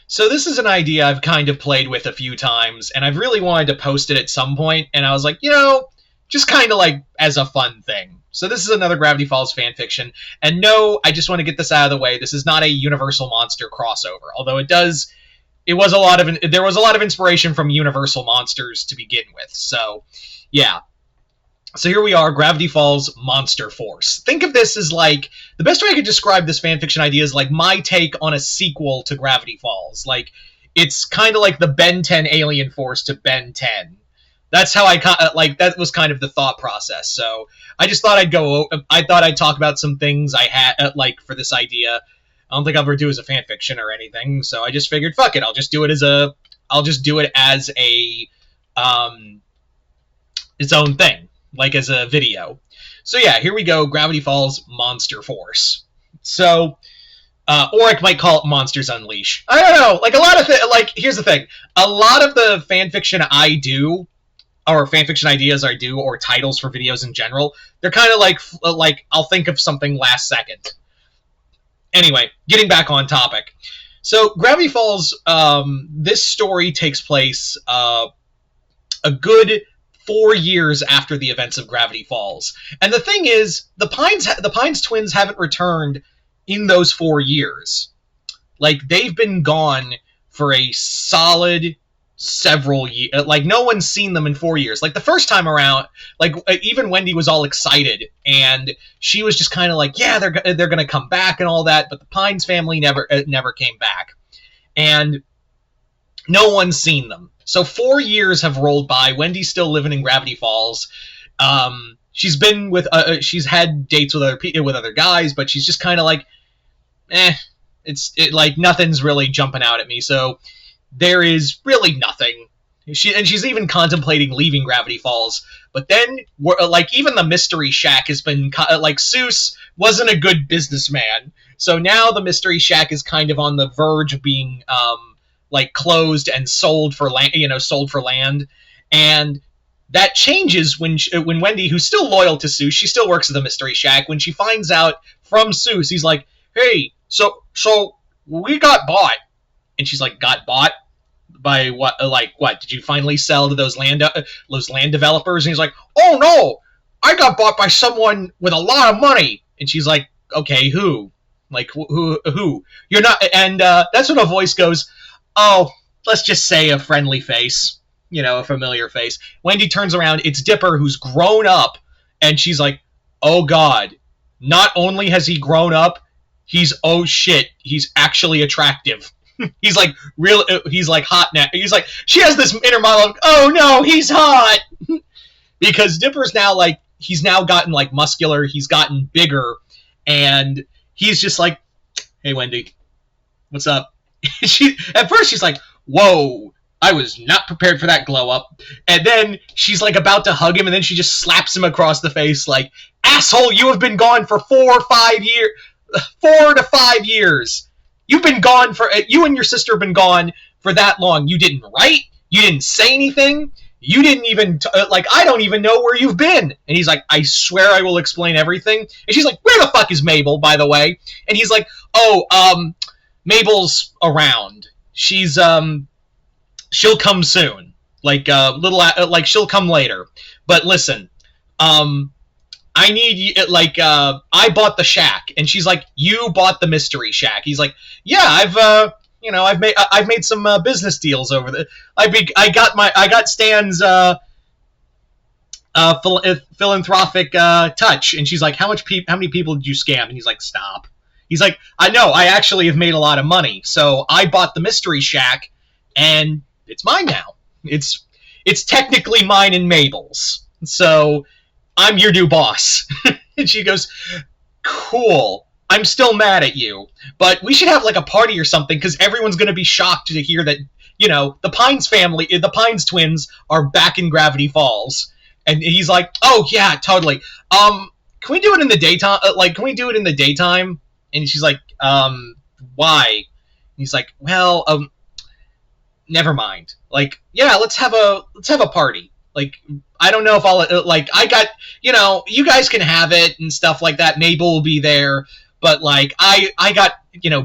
So this is an idea I've kind of played with a few times, and I've really wanted to post it at some point, and I was like, just kind of like as a fun thing. So this is another Gravity Falls fanfiction, and no, I just want to get this out of the way. This is not a Universal Monster crossover, although there was a lot of inspiration from Universal Monsters to begin with. So, yeah. So here we are, Gravity Falls Monster Force. Think of this as like, the best way I could describe this fanfiction idea is like my take on a sequel to Gravity Falls. Like, it's kind of like the Ben 10 Alien Force to Ben 10. That's how that was kind of the thought process. So I just thought I'd talk about some things I had, for this idea. I don't think I'll ever do as a fanfiction or anything, so I just figured, fuck it, I'll just do it as its own thing. Like as a video. So yeah, here we go, Gravity Falls Monster Force. So, or I might call it Monsters Unleash. I don't know, here's the thing. A lot of the fanfiction I do, or fanfiction ideas I do, or titles for videos in general, they're kind of like, I'll think of something last second. Anyway, getting back on topic. So, Gravity Falls, this story takes place, a good 4 years after the events of Gravity Falls. And the thing is, the Pines twins haven't returned in those 4 years. Like, they've been gone for a solid several years. Like, no one's seen them in 4 years. Like, the first time around, like, even Wendy was all excited, and she was just kind of like, yeah, they're gonna come back and all that, but the Pines family never came back. And no one's seen them. So 4 years have rolled by. Wendy's still living in Gravity Falls. She's been with, she's had dates with other guys, but she's just kind of like, like nothing's really jumping out at me. So there is really nothing. She's even contemplating leaving Gravity Falls. But then, even the Mystery Shack has been, Seuss wasn't a good businessman. So now the Mystery Shack is kind of on the verge of being, closed and sold for land, and that changes when Wendy, who's still loyal to Seuss, she still works at the Mystery Shack. When she finds out from Seuss, he's like, "Hey, so we got bought," and she's like, "Got bought by what? What? Did you finally sell to those land developers?" And he's like, "Oh no, I got bought by someone with a lot of money." And she's like, "Okay, who? Like who? You're not?" And that's when a voice goes, "Oh, let's just say a friendly face, a familiar face." Wendy turns around, it's Dipper, who's grown up, and she's like, "Oh god, not only has he grown up, he's actually attractive." He's like, he's like hot now. He's like, she has this inner monologue, "Oh no, he's hot!" Because Dipper's now he's now gotten muscular, he's gotten bigger, and he's just like, "Hey Wendy, what's up?" At first she's like, "Whoa, I was not prepared for that glow up." And then she's about to hug him, and then she just slaps him across the face like, "Asshole, you have been gone for 4 to 5 years. You've been gone you and your sister have been gone for that long. You didn't write, you didn't say anything, you didn't even, I don't even know where you've been." And he's like, "I swear I will explain everything." And she's like, "Where the fuck is Mabel, by the way?" And he's like, "Oh, Mabel's around. She's she'll come soon. She'll come later. But listen, I need I bought the shack." And she's like, "You bought the Mystery Shack?" He's like, "Yeah, I've made some business deals over the. I got Stan's philanthropic touch." And she's like, how many people did you scam?" And he's like, "Stop." He's like, "I know, I actually have made a lot of money. So I bought the Mystery Shack, and it's mine now. It's technically mine and Mabel's. So I'm your new boss." And she goes, "Cool. I'm still mad at you, but we should have a party or something, because everyone's going to be shocked to hear that, the Pines twins are back in Gravity Falls." And he's like, "Oh yeah, totally. Can we do it in the daytime? Can we do it in the daytime?" And she's like, "Why?" And he's like, "Well, never mind. Yeah, let's have a party. I don't know if I'll, I got, you guys can have it and stuff like that. Mabel will be there, but like I got,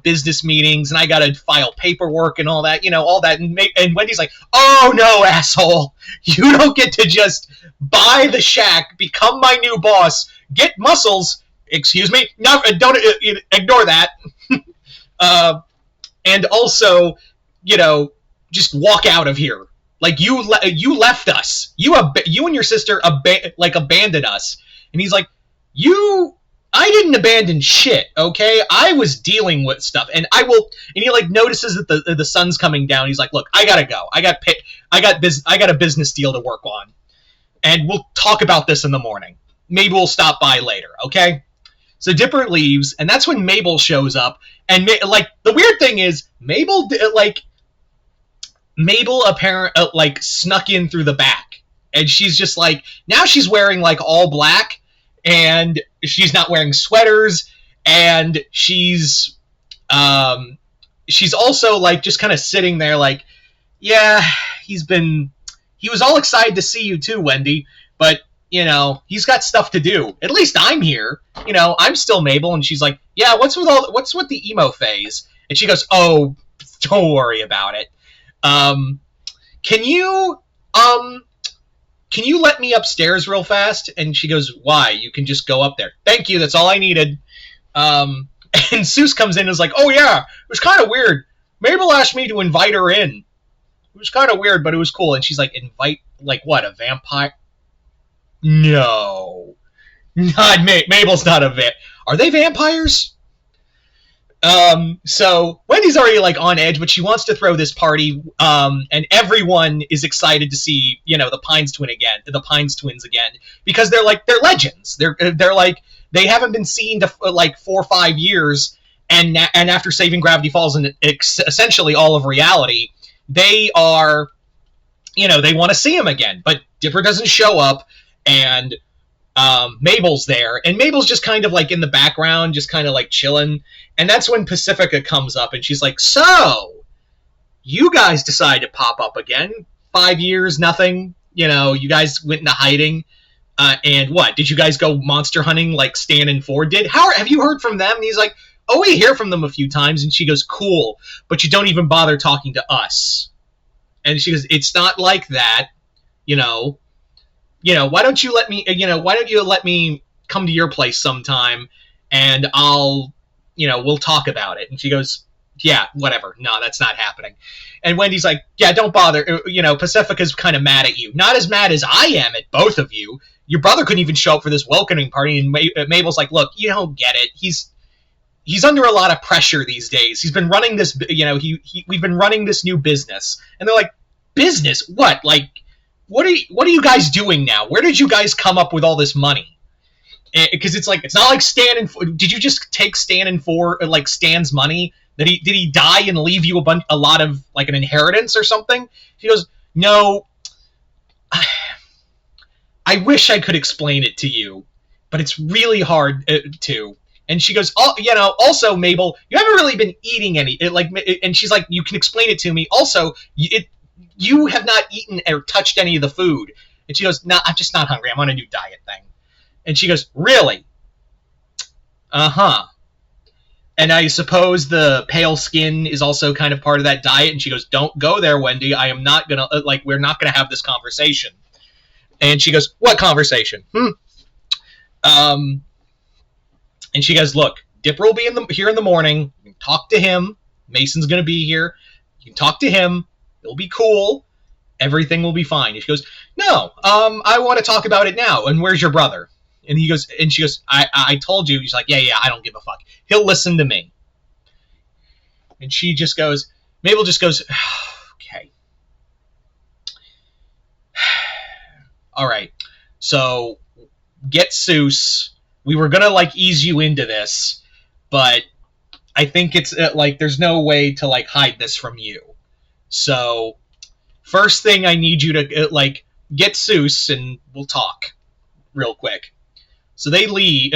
business meetings and I got to file paperwork and all that, all that. And Wendy's like, oh no, asshole, you don't get to just buy the shack, become my new boss, get muscles. Excuse me, no, don't ignore that. And also, just walk out of here. Like, you left us. You and your sister abandoned us. And he's like, I didn't abandon shit, okay? I was dealing with stuff, and I will. And he notices that the sun's coming down. He's like, look, I gotta go. I got a business deal to work on, and we'll talk about this in the morning. Maybe we'll stop by later, okay? So Dipper leaves, and that's when Mabel shows up. And the weird thing is, Mabel apparently snuck in through the back, and she's just now she's wearing all black, and she's not wearing sweaters, and she's also just kind of sitting there yeah, he was all excited to see you too, Wendy, but he's got stuff to do. At least I'm here. I'm still Mabel. And she's like, yeah, what's with the emo phase? And she goes, oh, don't worry about it. Can you let me upstairs real fast? And she goes, why? You can just go up there. Thank you. That's all I needed. And Seuss comes in and is like, oh yeah, it was kind of weird. Mabel asked me to invite her in. It was kind of weird, but it was cool. And she's like, invite, what, a vampire? No. Not Mabel's not a vampire. Are they vampires? So Wendy's already on edge, but she wants to throw this party, and everyone is excited to see, the Pines twins again, because they're legends. They're they haven't been seen to 4 or 5 years, and after saving Gravity Falls and essentially all of reality, they are, they want to see him again, but Dipper doesn't show up, and Mabel's there, and Mabel's just kind of in the background, just kind of chilling. And that's when Pacifica comes up, and she's like, so, you guys decide to pop up again. 5 years, nothing. You guys went into hiding. And what? Did you guys go monster hunting like Stan and Ford did? Have you heard from them? And he's like, oh, we hear from them a few times. And she goes, cool, but you don't even bother talking to us. And she goes, it's not like that, why don't you let me come to your place sometime, and I'll, we'll talk about it. And she goes, yeah, whatever. No, that's not happening. And Wendy's like, yeah, don't bother. Pacifica's kind of mad at you. Not as mad as I am at both of you. Your brother couldn't even show up for this welcoming party. And Mabel's like, look, you don't get it. He's under a lot of pressure these days. He's been running this, we've been running this new business. And they're like, business? What? What are you guys doing now? Where did you guys come up with all this money? Because it's not like Stan and did you just take Stan and Stan's money? Did he die and leave you a lot of an inheritance or something? He goes, no. I wish I could explain it to you, but it's really hard to. And she goes, oh, also Mabel, you haven't really been eating any. And she's like, you can explain it to me. Also, you have not eaten or touched any of the food. And she goes, no, I'm just not hungry. I'm on a new diet thing. And she goes, really? Uh-huh. And I suppose the pale skin is also kind of part of that diet. And she goes, don't go there, Wendy. I am not going to, we're not going to have this conversation. And she goes, what conversation? And she goes, look, Dipper will be here in the morning. You can talk to him. Mason's going to be here. You can talk to him. It'll be cool. Everything will be fine. And she goes, no, I want to talk about it now. And where's your brother? And she goes, I told you. He's like, yeah, I don't give a fuck. He'll listen to me. And Mabel just goes, okay. All right. So get Seuss. We were going to ease you into this, but I think it's there's no way to hide this from you. So first thing I need you to get Seuss and we'll talk real quick. So they leave.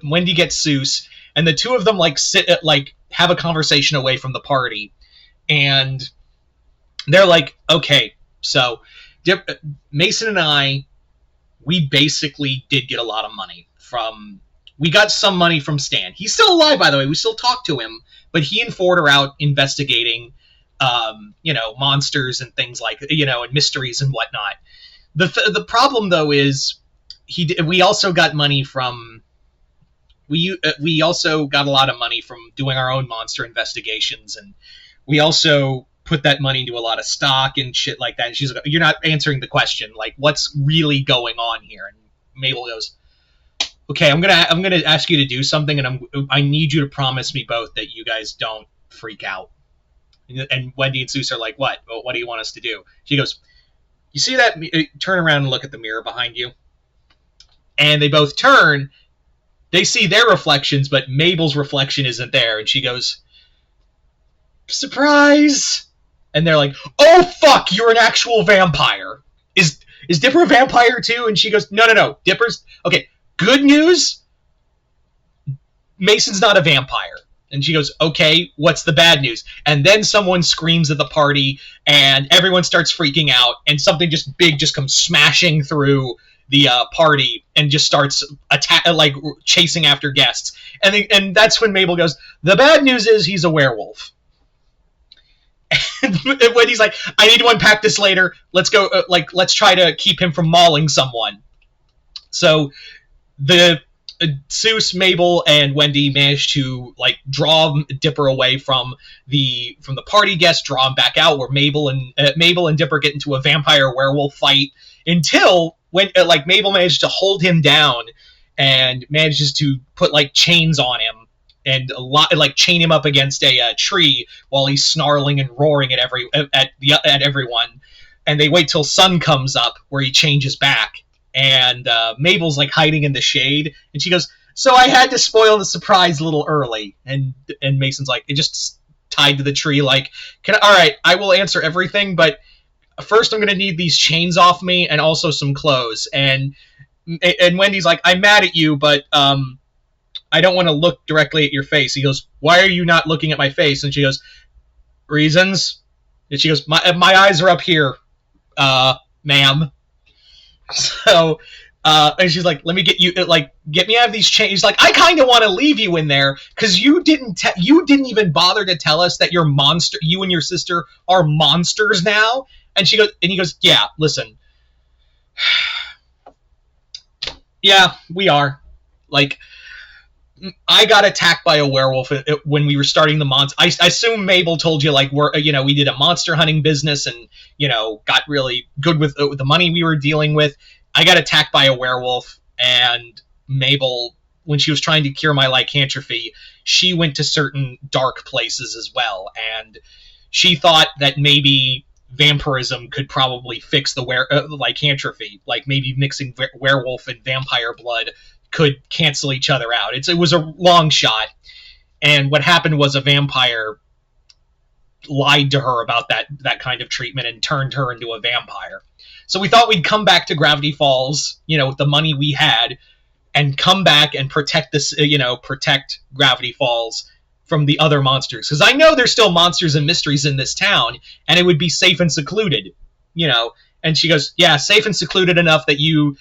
Wendy gets Seuss, and the two of them sit have a conversation away from the party, and they're like, okay, so Mason and I, we basically did get a lot of money from we got some money from Stan. He's still alive, by the way. We still talk to him, but he and Ford are out investigating, monsters and things like, and mysteries and whatnot. The problem though is we also got money from. We also got a lot of money from doing our own monster investigations, and we also put that money into a lot of stock and shit like that. And she's like, "You're not answering the question. Like, what's really going on here?" And Mabel goes, "Okay, I'm gonna ask you to do something, and I need you to promise me both that you guys don't freak out." And Wendy and Seuss are like, "What? Well, what do you want us to do?" She goes, "You see that? Turn around and look at the mirror behind you." And they both turn. They see their reflections, but Mabel's reflection isn't there. And she goes, "Surprise!" And they're like, "Oh, fuck, you're an actual vampire. Is Dipper a vampire too?" And she goes, No. Dipper's... Okay, good news, Mason's not a vampire. And she goes, "Okay, what's the bad news?" And then someone screams at the party, and everyone starts freaking out, and something just big just comes smashing through the party and just starts chasing after guests. And that's when Mabel goes, "The bad news is he's a werewolf." And when he's like, "I need to unpack this later. Let's go. Let's try to keep him from mauling someone." So the Seuss, Mabel, and Wendy manage to draw Dipper away from the party guests, draw him back out, where Mabel and Dipper get into a vampire werewolf fight until when Mabel manages to hold him down and manages to put chains on him and chain him up against a tree while he's snarling and roaring at everyone. And they wait till sun comes up, where he changes back. And Mabel's hiding in the shade, and she goes, "So I had to spoil the surprise a little early." And Mason's like, "It just tied to the tree. All right, I will answer everything, but first I'm gonna need these chains off me and also some clothes." And Wendy's like, "I'm mad at you, but I don't want to look directly at your face." He goes, "Why are you not looking at my face?" And she goes, "Reasons." And she goes, my eyes are up here, ma'am." So, and she's like, "Let me get you, get me out of these chains." He's like, "I kind of want to leave you in there, because you didn't even bother to tell us that you and your sister are monsters now." And he goes, "Yeah, listen. Yeah, we are. I got attacked by a werewolf when we were starting the monster. I assume Mabel told you, we did a monster hunting business and, got really good with the money we were dealing with. I got attacked by a werewolf, and Mabel, when she was trying to cure my lycanthropy, she went to certain dark places as well, and she thought that maybe vampirism could probably fix the lycanthropy, maybe mixing werewolf and vampire blood could cancel each other out. It was a long shot, and what happened was a vampire lied to her about that kind of treatment and turned her into a vampire. So we thought we'd come back to Gravity Falls, with the money we had, and come back and protect this, protect Gravity Falls from the other monsters. Because I know there's still monsters and mysteries in this town, and it would be safe and secluded, And she goes, "Yeah, safe and secluded enough that you,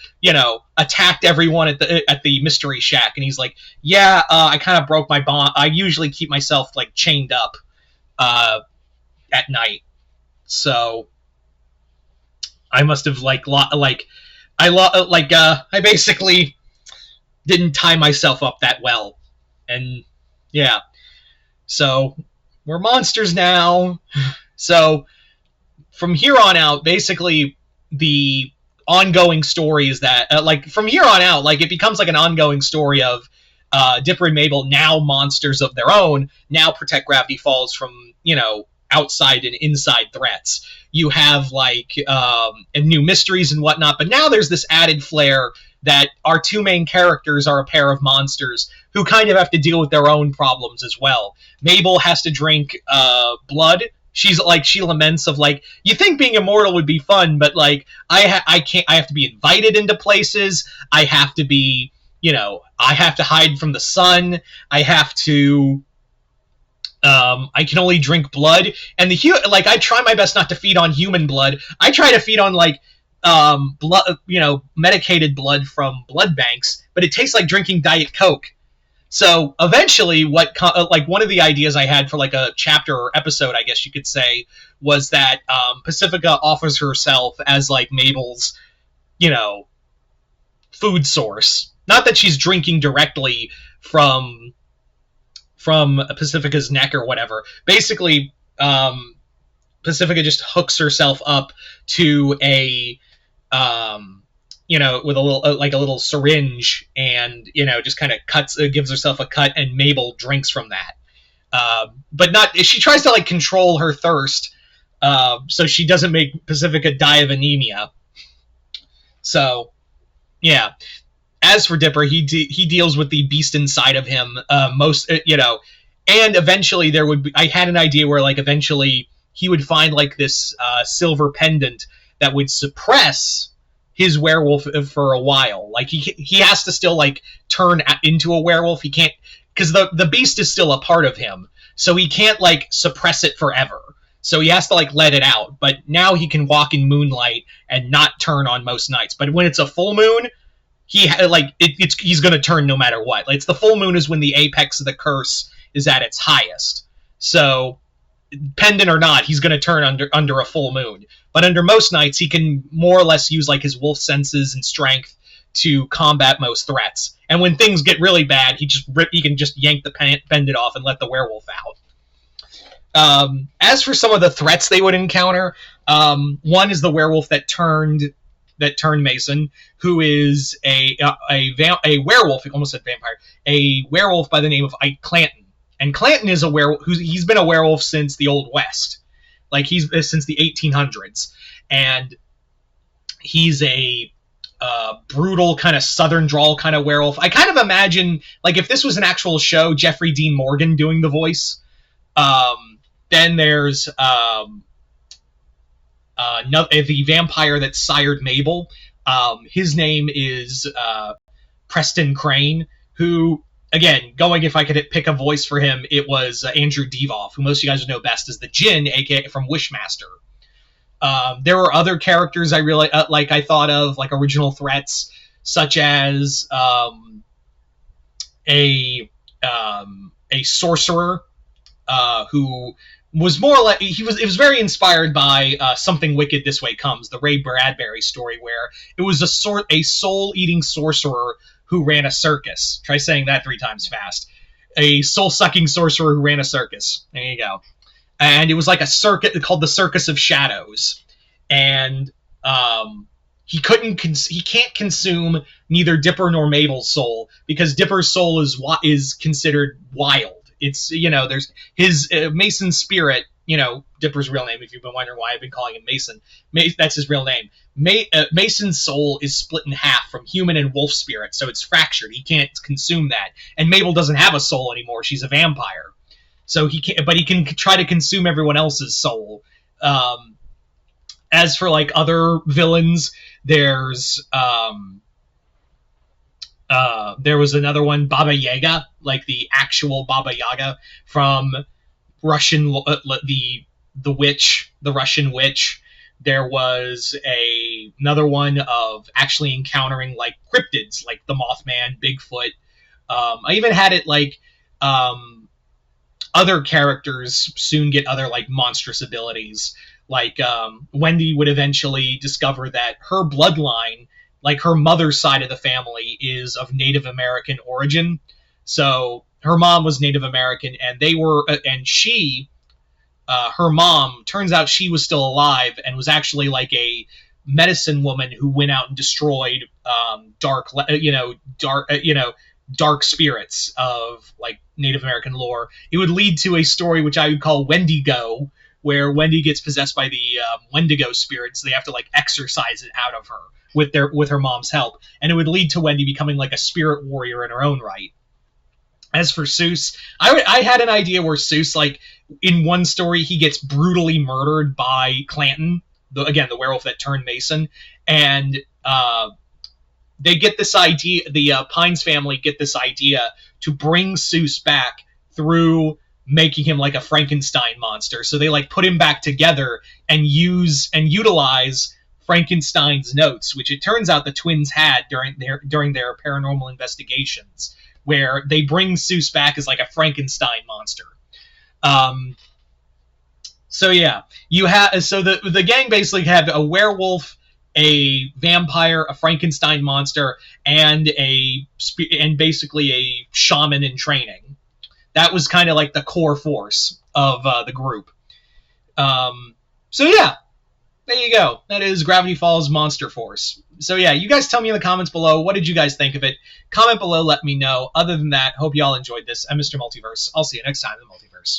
attacked everyone at the mystery shack." And he's like, "Yeah, I kind of broke my bond. I usually keep myself chained up at night, so I must have I basically didn't tie myself up that well, and yeah, so we're monsters now." So from here on out, basically, the ongoing story is that, from here on out, it becomes an ongoing story of Dipper and Mabel, now monsters of their own, now protect Gravity Falls from, outside and inside threats. You have, new mysteries and whatnot, but now there's this added flair that our two main characters are a pair of monsters who kind of have to deal with their own problems as well. Mabel has to drink blood. She's she laments of you think being immortal would be fun, but I can't. I have to be invited into places. I have to be, I have to hide from the sun. I have to. I can only drink blood, and I try my best not to feed on human blood. I try to feed on blood, medicated blood from blood banks, but it tastes like drinking Diet Coke. So eventually, like one of the ideas I had for like a chapter or episode, I guess you could say, was that Pacifica offers herself as like Mabel's, you know, food source. Not that she's drinking directly from Pacifica's neck or whatever. Basically, Pacifica just hooks herself up to a with a little like a little syringe, and just kind of gives herself a cut, and Mabel drinks from that. But not she tries to like control her thirst, so she doesn't make Pacifica die of anemia. So yeah. As for Dipper, he deals with the beast inside of him and eventually I had an idea where like eventually he would find like this silver pendant that would suppress his werewolf for a while. Like he has to still like turn into a werewolf. He can't, because the beast is still a part of him, so he can't like suppress it forever. So he has to like let it out. But now he can walk in moonlight and not turn on most nights. But when it's a full moon, he's going to turn no matter what. Like, it's the full moon is when the apex of the curse is at its highest. So, pendant or not, he's going to turn under a full moon. But under most nights, he can more or less use like his wolf senses and strength to combat most threats. And when things get really bad, he can just yank the pendant off and let the werewolf out. As for some of the threats they would encounter, one is the werewolf that turned Mason, who is a werewolf. I almost said vampire. A werewolf by the name of Ike Clanton. And Clanton is a werewolf. He's been a werewolf since the Old West, like he's since the 1800s, and he's a brutal kind of Southern drawl kind of werewolf. I kind of imagine like if this was an actual show, Jeffrey Dean Morgan doing the voice. Then there's the vampire that sired Mabel. His name is Preston Crane, who, again, if I could pick a voice for him, it was Andrew Devoff, who most of you guys would know best as the Djinn, aka from Wishmaster. There were other characters I really I thought of, like original threats, such as a sorcerer who was more like it was very inspired by Something Wicked This Way Comes, the Ray Bradbury story, where it was a soul-eating sorcerer who ran a circus. Try saying that 3 times fast. A soul-sucking sorcerer who ran a circus. There you go. And it was like a circuit called the Circus of Shadows. And he can't consume neither Dipper nor Mabel's soul, because Dipper's soul is considered wild. It's, there's his Mason's spirit, Dipper's real name, if you've been wondering why I've been calling him Mason. That's his real name. Mason's soul is split in half from human and wolf spirit, so it's fractured. He can't consume that. And Mabel doesn't have a soul anymore. She's a vampire. So he can try to consume everyone else's soul. As for, like, other villains, there's... there was another one, Baba Yaga, like the actual Baba Yaga from Russian, the witch, the Russian witch. There was another one of actually encountering like cryptids, like the Mothman, Bigfoot. I even had it like other characters soon get other like monstrous abilities. Like Wendy would eventually discover that her bloodline, like her mother's side of the family, is of Native American origin. So her mom was Native American, and her mom, turns out she was still alive and was actually like a medicine woman who went out and destroyed dark spirits of like Native American lore. It would lead to a story which I would call Wendigo, where Wendy gets possessed by the Wendigo spirits. So they have to like exorcise it out of her with her mom's help, and it would lead to Wendy becoming like a spirit warrior in her own right. As for Seuss, I had an idea where Seuss, like, in one story, he gets brutally murdered by Clanton, the werewolf that turned Mason, and they get this idea, the Pines family get this idea to bring Seuss back through making him like a Frankenstein monster. So they like put him back together and utilize Frankenstein's notes, which it turns out the twins had during their paranormal investigations, where they bring Seuss back as like a Frankenstein monster. So yeah, the gang basically had a werewolf, a vampire, a Frankenstein monster, and basically a shaman in training. That was kind of like the core force of the group. So yeah, there you go. That is Gravity Falls Monster Force. So yeah, you guys tell me in the comments below, what did you guys think of it? Comment below, let me know. Other than that, hope you all enjoyed this. I'm Mr. Multiverse. I'll see you next time in the Multiverse.